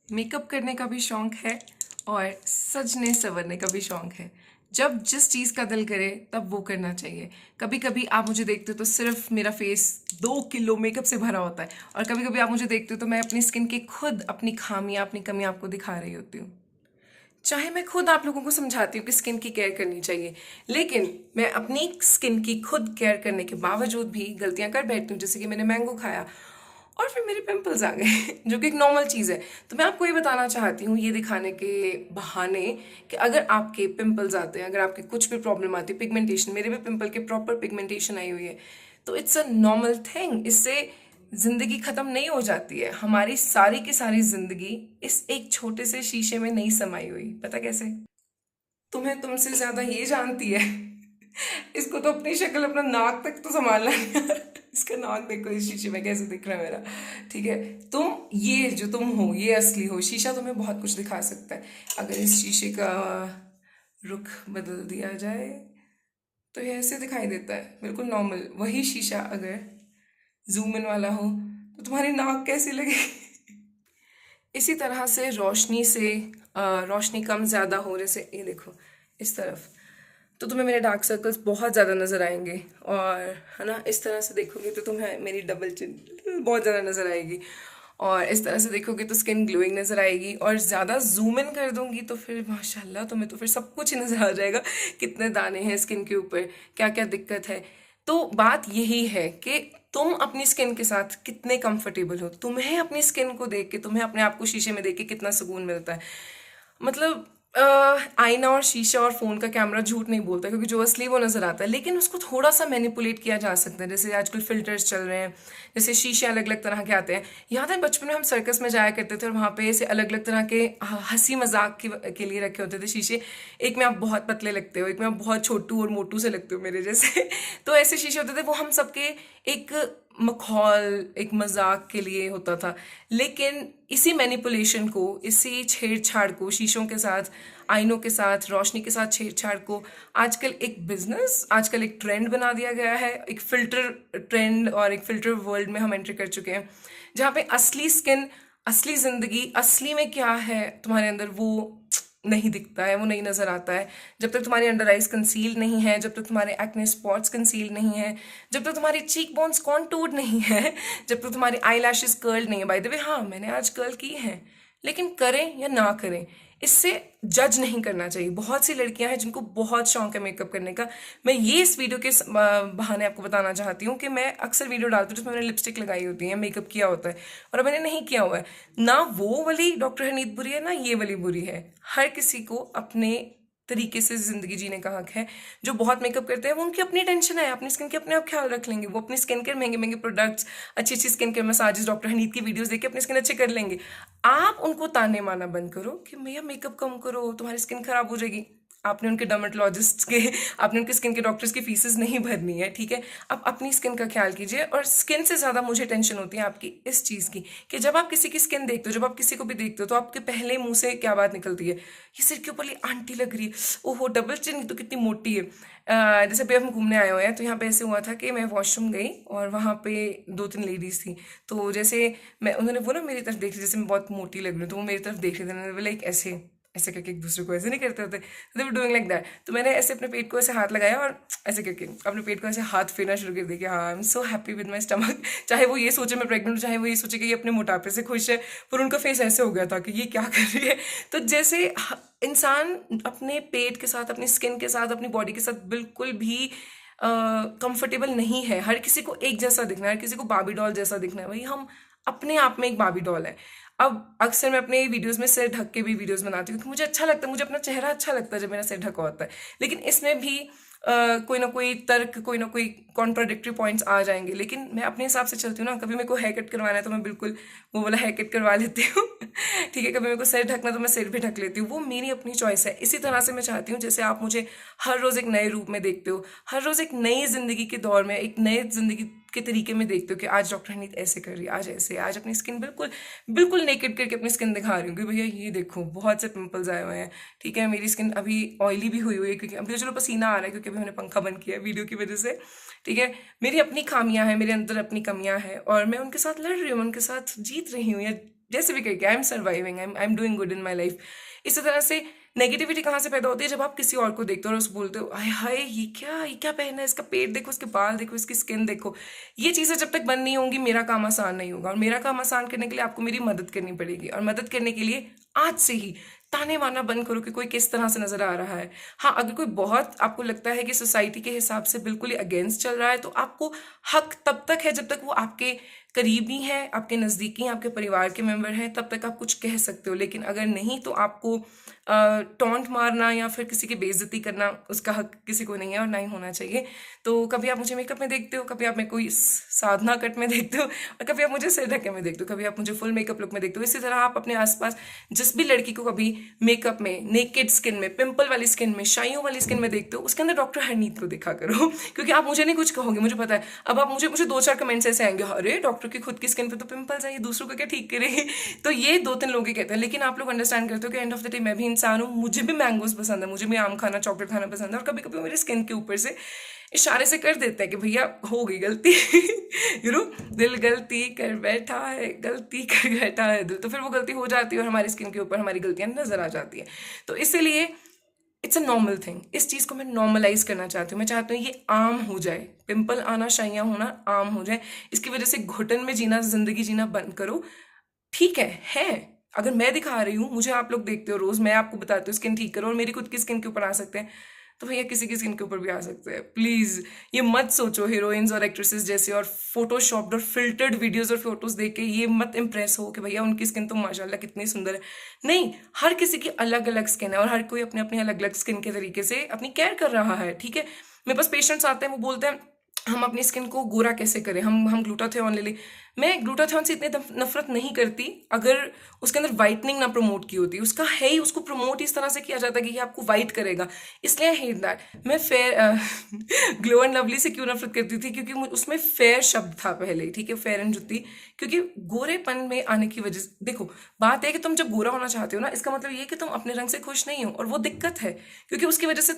Makeup करने का भी शौक है और सजने संवरने का भी शौक है। जब जिस चीज़ का दिल करे तब वो करना चाहिए। कभी कभी आप मुझे देखते हो तो सिर्फ मेरा फेस 2 किलो मेकअप से भरा होता है, और कभी कभी आप मुझे देखते हो तो मैं अपनी स्किन की खुद अपनी खामियां अपनी कमियां आपको दिखा रही होती हूँ। चाहे मैं खुद आप लोगों को समझाती हूँ कि स्किन की केयर करनी चाहिए, लेकिन मैं अपनी स्किन की खुद केयर करने के बावजूद भी गलतियां कर बैठती हूँ। जैसे कि मैंने मैंगो खाया और फिर मेरे पिंपल्स आ गए जो कि एक नॉर्मल चीज़ है। तो मैं आपको ये बताना चाहती हूँ, ये दिखाने के बहाने, कि अगर आपके पिंपल्स आते हैं, अगर आपके कुछ भी प्रॉब्लम आती है, पिगमेंटेशन, मेरे भी पिंपल के प्रॉपर पिगमेंटेशन आई हुई है, तो इट्स अ नॉर्मल थिंग। इससे जिंदगी खत्म नहीं हो जाती है। हमारी सारी की सारी जिंदगी इस एक छोटे से शीशे में नहीं समाई हुई। पता कैसे? तुम्हें तुमसे ज्यादा ये जानती है। इसको तो अपनी शक्ल, अपना नाक तक तो संभालना है यार। इसका नाक देखो इस शीशे में कैसे दिख रहा है मेरा। ठीक है, तुम ये जो तुम हो ये असली हो। शीशा तुम्हें बहुत कुछ दिखा सकता है। अगर इस शीशे का रुख बदल दिया जाए तो ये ऐसे दिखाई देता है, बिल्कुल नॉर्मल। वही शीशा अगर जूम इन वाला हो तो तुम्हारी नाक कैसी लगेगी? इसी तरह से रोशनी से रोशनी कम ज़्यादा हो, जैसे ये देखो इस तरफ, तो तुम्हें मेरे डार्क सर्कल्स बहुत ज़्यादा नज़र आएंगे। और है ना, इस तरह से देखोगे तो तुम्हें मेरी डबल चिन बहुत ज़्यादा नज़र आएगी। और इस तरह से देखोगे तो स्किन ग्लोइंग नज़र आएगी। और ज़्यादा जूम इन कर दूंगी तो फिर माशाल्लाह तुम्हें तो फिर सब कुछ ही नज़र आ जाएगा, कितने दाने हैं स्किन के ऊपर, क्या क्या दिक्कत है। तो बात यही है कि तुम अपनी स्किन के साथ कितने कंफर्टेबल हो। तुम्हें अपनी स्किन को देख के, तुम्हें अपने आप को शीशे में देख के कितना सुकून मिलता है। मतलब आईना और शीशा और फोन का कैमरा झूठ नहीं बोलता, क्योंकि जो असली वो नजर आता है, लेकिन उसको थोड़ा सा मैनिपुलेट किया जा सकता है। जैसे आजकल फिल्टर्स चल रहे हैं, जैसे शीशे अलग अलग तरह के आते हैं। याद है बचपन में हम सर्कस में जाया करते थे और वहां पे ऐसे अलग अलग तरह के हंसी मजाक के लिए रखे होते थे शीशे। एक में आप बहुत पतले लगते हो, एक में आप बहुत छोटू और मोटू से लगते हो मेरे जैसे। तो ऐसे शीशे होते थे, वो हम सबके एक मखौल, एक मजाक के लिए होता था। लेकिन इसी मैनिपुलेशन को, इसी छेड़छाड़ को, शीशों के साथ, आईनों के साथ, रोशनी के साथ छेड़छाड़ को आजकल एक बिजनेस, आजकल एक ट्रेंड बना दिया गया है। एक फिल्टर ट्रेंड और एक फिल्टर वर्ल्ड में हम एंट्री कर चुके हैं, जहाँ पे असली स्किन, असली जिंदगी, असली में क्या है तुम्हारे अंदर, वो नहीं दिखता है, वो नहीं नजर आता है। जब तक तुम्हारी अंडर आइज कंसील नहीं है, जब तक तुम्हारे एक्ने स्पॉट्स कंसील नहीं है, जब तक तुम्हारी चीक बोन्स कॉन्टूर नहीं है, जब तक तुम्हारी आई लैशेस कर्ल नहीं है। बाय द वे, हाँ मैंने आज कर्ल की है, लेकिन करें या ना करें इससे जज नहीं करना चाहिए। बहुत सी लड़कियां हैं जिनको बहुत शौक है मेकअप करने का। मैं ये इस वीडियो के बहाने आपको बताना चाहती हूँ कि मैं अक्सर वीडियो डालती हूँ जिसमें मैंने लिपस्टिक लगाई होती है, मेकअप किया होता है, और अब मैंने नहीं किया हुआ है। ना वो वाली डॉक्टर हनीत बुरी है, ना ये वाली बुरी है। हर किसी को अपने तरीके से जिंदगी जीने का हक है। जो बहुत मेकअप करते हैं वो उनकी अपनी टेंशन है, अपनी स्किन के अपने आप ख्याल रख लेंगे। वो अपनी स्किन केयर, महंगे महंगे प्रोडक्ट्स, अच्छी अच्छी स्किन केयर मसाजेस, डॉक्टर हनीत की वीडियोस देख के अपनी स्किन अच्छी कर लेंगे। आप उनको ताने मारना बंद करो कि भैया मेकअप कम करो, तुम्हारी स्किन खराब हो जाएगी। आपने उनके डर्मेटोलॉजिस्ट के, आपने उनके स्किन के डॉक्टर्स की फीसेस नहीं भरनी है, ठीक है। आप अपनी स्किन का ख्याल कीजिए। और स्किन से ज़्यादा मुझे टेंशन होती है आपकी इस चीज़ की, कि जब आप किसी की स्किन देखते हो, जब आप किसी को भी देखते हो, तो आपके पहले मुंह से क्या बात निकलती है? ये सिर के ऊपर ये आंटी लग रही है, ओहो डबल चिन तो कितनी मोटी है। जैसे पे हम घूमने आए हुए हैं, तो यहाँ पे ऐसे हुआ था कि मैं वॉशरूम गई और वहाँ पे 2-3 लेडीज थी। तो जैसे मैं, उन्होंने वो ना मेरी तरफ देख रही, जैसे मैं बहुत मोटी लग रही हूँ, तो वो मेरी तरफ देख रही थी। उन्होंने लाइक ऐसे ऐसे करके, एक दूसरे को ऐसे नहीं करते होते, दे वर डूइंग लाइक दैट। तो मैंने ऐसे अपने पेट को ऐसे हाथ लगाया और ऐसे करके अपने पेट को ऐसे हाथ फेरना शुरू कर दिया कि हाँ I am so happy with my stomach. चाहे वो ये सोचे मैं प्रेग्नेंट हूँ, चाहे वो ये सोचे कि ये अपने मोटापे से खुश है, पर उनका फेस ऐसे हो गया था कि ये क्या कर रही है। तो जैसे इंसान अपने पेट के साथ, अपनी स्किन के साथ, अपनी बॉडी के साथ बिल्कुल भी कंफर्टेबल नहीं है। हर किसी को एक जैसा दिखना है, हर किसी को बाबी डॉल जैसा दिखना है। वही हम अपने आप में एक बाबी डॉल है। अब अक्सर मैं अपने वीडियोस में सिर ढक के भी वीडियोस बनाती हूँ, क्योंकि मुझे अच्छा लगता है, मुझे अपना चेहरा अच्छा लगता है जब मेरा सिर ढका होता है। लेकिन इसमें भी कोई ना कोई तर्क, कोई ना कोई कॉन्ट्राडिक्टरी पॉइंट्स आ जाएंगे। लेकिन मैं अपने हिसाब से चलती हूँ ना। कभी मेरे को हेयर कट करवाना है तो मैं बिल्कुल वो वाला हेयर कट करवा लेती हूँ। ठीक है, कभी मेरे को सिर ढकना तो मैं सिर भी ढक लेती हूँ। वो मेरी अपनी चॉइस है। इसी तरह से मैं चाहती हूँ, जैसे आप मुझे हर रोज एक नए रूप में देखते हो, हर रोज एक नई जिंदगी के दौर में, एक नए जिंदगी के तरीके में देखते हो कि आज डॉक्टर हनीत ऐसे कर रही है, आज ऐसे, आज अपनी स्किन बिल्कुल बिल्कुल नेकेड करके अपनी स्किन दिखा रही हूँ कि भैया ये देखो बहुत से पिंपल्स आए हुए हैं। ठीक है, मेरी स्किन अभी ऑयली भी हुई हुई है, क्योंकि अभी तो चलो पसीना आ रहा है क्योंकि अभी मैंने पंखा बंद किया है वीडियो की वजह से। ठीक है, मेरी अपनी खामियां हैं, मेरे अंदर अपनी कमियां हैं, और मैं उनके साथ लड़ रही हूँ, उनके साथ जीत रही हूँ, या जैसे भी करके I am surviving, I am doing good in my life. इसी तरह से नेगेटिविटी कहाँ से पैदा होती है? जब आप किसी और को देखते हो और उसको बोलते हो हाय हाय ये क्या पहना है, इसका पेट देखो, इसके बाल देखो, इसकी स्किन देखो। ये चीज़ें जब तक बंद नहीं होंगी मेरा काम आसान नहीं होगा, और मेरा काम आसान करने के लिए आपको मेरी मदद करनी पड़ेगी। और मदद करने के लिए आज से ही ताने मारना बंद करो कि कोई किस तरह से नजर आ रहा है। हाँ, अगर कोई बहुत आपको लगता है कि सोसाइटी के हिसाब से बिल्कुल ही अगेंस्ट चल रहा है, तो आपको हक तब तक है जब तक वो आपके करीबी हैं, आपके नज़दीकी हैं, आपके परिवार के मेंबर हैं, तब तक आप कुछ कह सकते हो। लेकिन अगर नहीं तो आपको टॉन्ट मारना या फिर किसी की बेइज्जती करना, उसका हक किसी को नहीं है और ना ही होना चाहिए। तो कभी आप मुझे मेकअप में देखते हो, कभी आप मेरे कोई साधना कट में देखते हो, और कभी आप मुझे सिर ढके में देखते हो, कभी आप मुझे फुल मेकअप लुक में देखते हो। इसी तरह आप अपने आसपास जिस भी लड़की को कभी मेकअप में, नेकेड स्किन में, पिंपल वाली स्किन में, शाइयों वाली स्किन में देखते हो, उसके अंदर डॉक्टर हरनीत को देखा करो। क्योंकि आप मुझे नहीं कुछ कहोगे, मुझे पता है। अब आप मुझे मुझे 2-4 कमेंट्स ऐसे आएंगे, अरे डॉक्टर की खुद की स्किन पे तो पिंपल्स है, ये दूसरों को क्या ठीक करे। तो ये 2-3 लोग ही कहते हैं, लेकिन आप लोग अंडरस्टैंड करते हो कि एंड ऑफ द डे मैं भी इंसान हूँ, मुझे भी मैंगोज पसंद है, मुझे भी आम खाना, चॉकलेट खाना पसंद है, और कभी कभी मेरे स्किन के ऊपर से इशारे से कर देते हैं कि भैया हो गई गलती। दिल गलती कर बैठा है, गलती कर बैठा है दिल। तो फिर वो गलती हो जाती है और हमारी स्किन के ऊपर हमारी गलतियां नजर आ जाती है। तो इसीलिए इट्स अ नॉर्मल थिंग। इस चीज़ को मैं नॉर्मलाइज करना चाहती हूँ। मैं चाहती हूँ ये आम हो जाए, पिंपल आना, शाइयाँ होना आम हो जाए। इसकी वजह से घुटन में जीना, जिंदगी जीना बंद करो। ठीक है। अगर मैं दिखा रही हूँ, मुझे आप लोग देखते हो रोज, मैं आपको बताती हूँ स्किन ठीक करो, और मेरी खुद की स्किन के ऊपर आ सकते हैं, तो भैया किसी की स्किन के ऊपर भी आ सकते हैं। प्लीज ये मत सोचो हीरोइंस और एक्ट्रेसेस जैसे और फोटोशॉप्ड और फिल्टर्ड वीडियोस और फोटोज देख के ये मत इंप्रेस हो कि भैया उनकी स्किन तो माशाल्लाह कितनी सुंदर है। नहीं, हर किसी की अलग अलग स्किन है और हर कोई अपने अपने अलग अलग स्किन के तरीके से अपनी केयर कर रहा है। ठीक है, मेरे पास पेशेंट्स आते हैं, वो बोलते हैं हम अपनी स्किन को गोरा कैसे करें, हम ग्लूटाथियोन ले लें। मैं ग्लूटाथियोन से इतने नफरत नहीं करती अगर उसके अंदर वाइटनिंग ना प्रमोट की होती। उसका है ही, उसको प्रमोट इस तरह से किया जाता है कि ये आपको वाइट करेगा, इसलिए आई हेट दैट। मैं फेयर ग्लो एंड लवली से क्यों नफरत करती थी? क्योंकि उसमें फेयर शब्द था पहले, ठीक है, फेयर एंड जुत्ती। क्योंकि गोरेपन में आने की वजह से, देखो बात है कि तुम जब गोरा होना चाहते हो ना, इसका मतलब ये कि तुम अपने रंग से खुश नहीं हो, और वो दिक्कत है। क्योंकि उसकी वजह से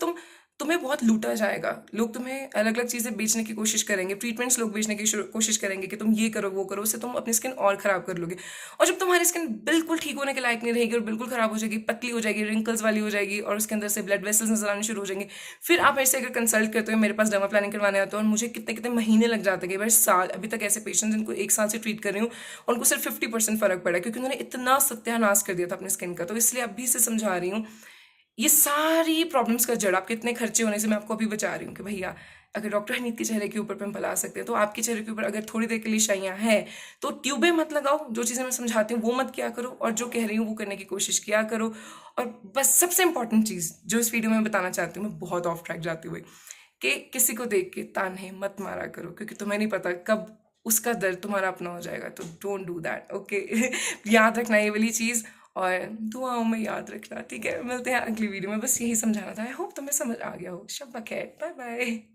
तुम्हें बहुत लूटा जाएगा। लोग तुम्हें अलग अलग चीज़ें बेचने की कोशिश करेंगे, ट्रीटमेंट्स लोग बेचने की कोशिश करेंगे कि तुम ये करो वो करो, उससे तुम अपनी स्किन और ख़राब कर लोगे। और जब तुम्हारी स्किन बिल्कुल ठीक होने के लायक नहीं रहेगी और बिल्कुल ख़राब हो जाएगी, पतली हो जाएगी, रिंकल्स वाली हो जाएगी, और उसके अंदर से ब्लड वेसल्स नजर आने शुरू हो जाएंगे, फिर आप मेरे से अगर कंसल्ट करते हो, मेरे पास डर्मा प्लानिंग करवाने आते हो, और मुझे कितने कितने महीने लग जाते हैं, कई बार साल। अभी तक ऐसे पेशेंट्स जिनको 1 साल से ट्रीट कर रही हूँ, उनको सिर्फ 50% फ़र्क पड़ा, क्योंकि उन्होंने इतना सत्यानाश कर दिया था अपनी स्किन का। तो इसलिए अभी से समझा रही हूँ, ये सारी प्रॉब्लम्स का जड़ आपके इतने खर्चे होने से मैं आपको अभी बचा रही हूँ कि भैया अगर डॉक्टर हनीत के चेहरे के ऊपर पिंपल आ सकते हैं, तो आपके चेहरे के ऊपर अगर थोड़ी देर के लिए शाइयाँ हैं तो ट्यूबें मत लगाओ। जो चीज़ें मैं समझाती हूँ वो मत किया करो, और जो कह रही हूँ वो करने की कोशिश किया करो। और बस सबसे इंपॉर्टेंट चीज़ जो इस वीडियो में बताना चाहती हूँ, मैं बहुत ऑफ ट्रैक जाती हुई, कि किसी को देख के ताने मत मारा करो, क्योंकि तुम्हें नहीं पता कब उसका दर्द तुम्हारा अपना हो जाएगा। तो डोंट डू दैट, ओके। याद रखना ये वाली चीज़, और दुआओं में याद रखना। ठीक है, मिलते हैं अगली वीडियो में। बस यही समझाना था। आई होप तुम्हें समझ आ गया हो। शब बखैर, बाय बाय।